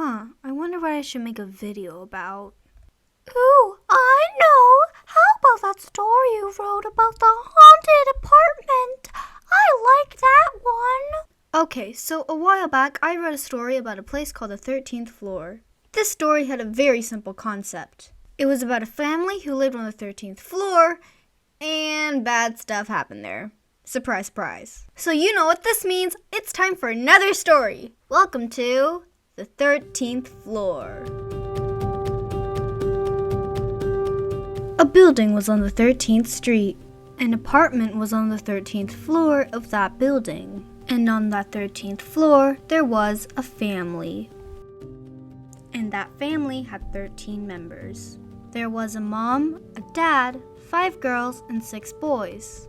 I wonder what I should make a video about. Ooh, I know! How about that story you wrote about the haunted apartment? I like that one. Okay, so a while back I read a story about a place called the 13th floor. This story had a very simple concept. It was about a family who lived on the 13th floor, and bad stuff happened there. Surprise, surprise. So you know what this means. It's time for another story. Welcome to the 13th floor. A building was on the 13th street. An apartment was on the 13th floor of that building. And on that 13th floor, there was a family. And that family had 13 members. There was a mom, a dad, 5 girls, and 6 boys.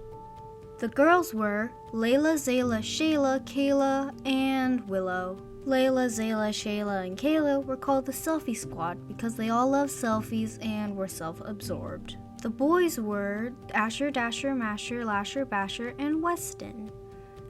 The girls were Layla, Zayla, Shayla, Kayla, and Willow. Layla, Zayla, Shayla, and Kayla were called the Selfie Squad because they all loved selfies and were self-absorbed. The boys were Asher, Dasher, Masher, Lasher, Basher, and Weston.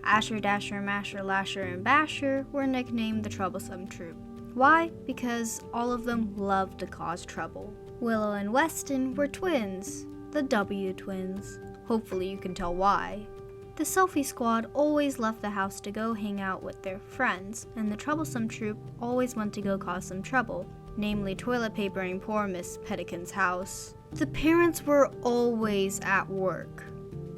Asher, Dasher, Masher, Lasher, and Basher were nicknamed the Troublesome Troop. Why? Because all of them loved to cause trouble. Willow and Weston were twins, the W twins. Hopefully you can tell why. The Selfie Squad always left the house to go hang out with their friends, and the Troublesome Troop always went to go cause some trouble, namely toilet papering poor Miss Pettikin's house. The parents were always at work.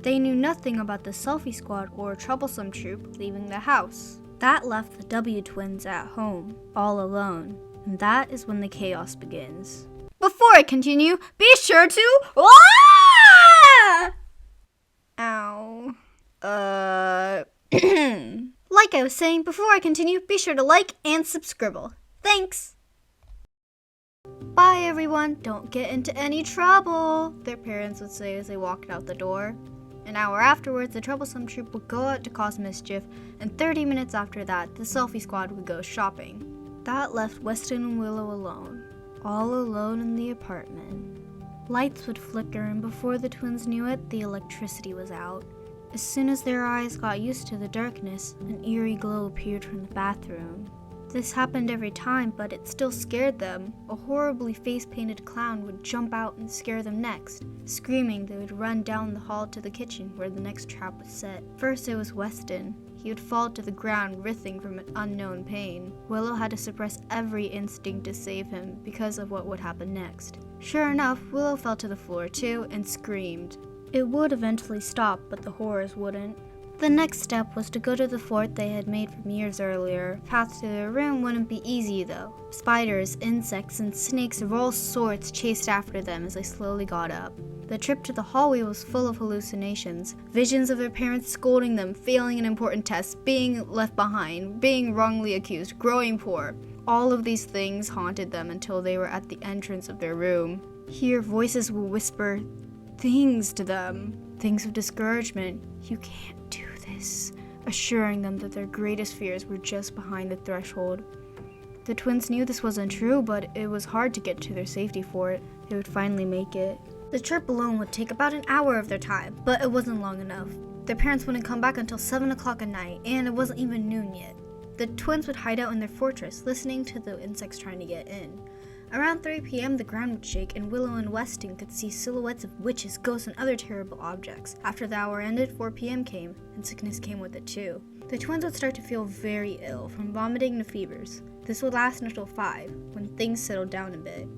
They knew nothing about the Selfie Squad or Troublesome Troop leaving the house. That left the W twins at home, all alone, and that is when the chaos begins. Before I continue, be sure to... Ow. Like I was saying, before I continue, be sure to like and subscribe. Thanks! Bye everyone, don't get into any trouble, their parents would say as they walked out the door. An hour afterwards, the Troublesome Troop would go out to cause mischief, and 30 minutes after that, the Selfie Squad would go shopping. That left Weston and Willow alone, all alone in the apartment. Lights would flicker, and before the twins knew it, the electricity was out. As soon as their eyes got used to the darkness, an eerie glow appeared from the bathroom. This happened every time, but it still scared them. A horribly face-painted clown would jump out and scare them next. Screaming, they would run down the hall to the kitchen where the next trap was set. First it was Weston. He would fall to the ground, writhing from an unknown pain. Willow had to suppress every instinct to save him because of what would happen next. Sure enough, Willow fell to the floor too and screamed. It would eventually stop, but the horrors wouldn't. The next step was to go to the fort they had made from years earlier. Path to their room wouldn't be easy though. Spiders, insects, and snakes of all sorts chased after them as they slowly got up. The trip to the hallway was full of hallucinations. Visions of their parents scolding them, failing an important test, being left behind, being wrongly accused, growing poor. All of these things haunted them until they were at the entrance of their room. Here, voices will whisper things to them. Things of discouragement. You can't do this, assuring them that their greatest fears were just behind the threshold. The twins knew this wasn't true, but it was hard to get to their safety fort. They would finally make it. The trip alone would take about an hour of their time, but it wasn't long enough. Their parents wouldn't come back until 7 o'clock at night, and it wasn't even noon yet. The twins would hide out in their fortress, listening to the insects trying to get in. Around 3 p.m., the ground would shake, and Willow and Weston could see silhouettes of witches, ghosts, and other terrible objects. After the hour ended, 4 p.m. came, and sickness came with it too. The twins would start to feel very ill, from vomiting to fevers. This would last until 5, when things settled down a bit.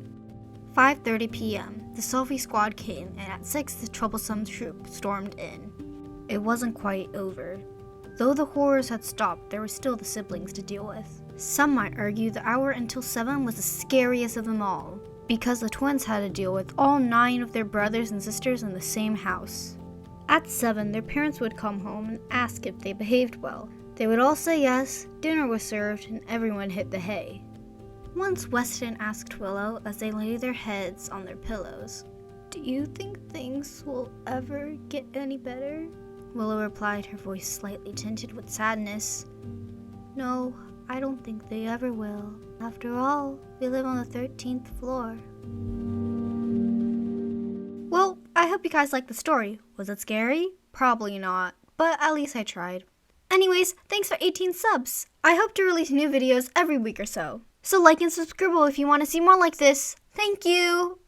5:30 p.m., the Selfie Squad came, and at 6, the Troublesome Troop stormed in. It wasn't quite over. Though the horrors had stopped, there were still the siblings to deal with. Some might argue the hour until 7 was the scariest of them all, because the twins had to deal with all 9 of their brothers and sisters in the same house. At 7, their parents would come home and ask if they behaved well. They would all say yes, dinner was served, and everyone hit the hay. Once Weston asked Willow as they lay their heads on their pillows, "Do you think things will ever get any better?" Willow replied, her voice slightly tinted with sadness. "No, I don't think they ever will. After all, we live on the 13th floor." Well, I hope you guys liked the story. Was it scary? Probably not, but at least I tried. Anyways, thanks for 18 subs. I hope to release new videos every week or so. So like and subscribe if you want to see more like this. Thank you.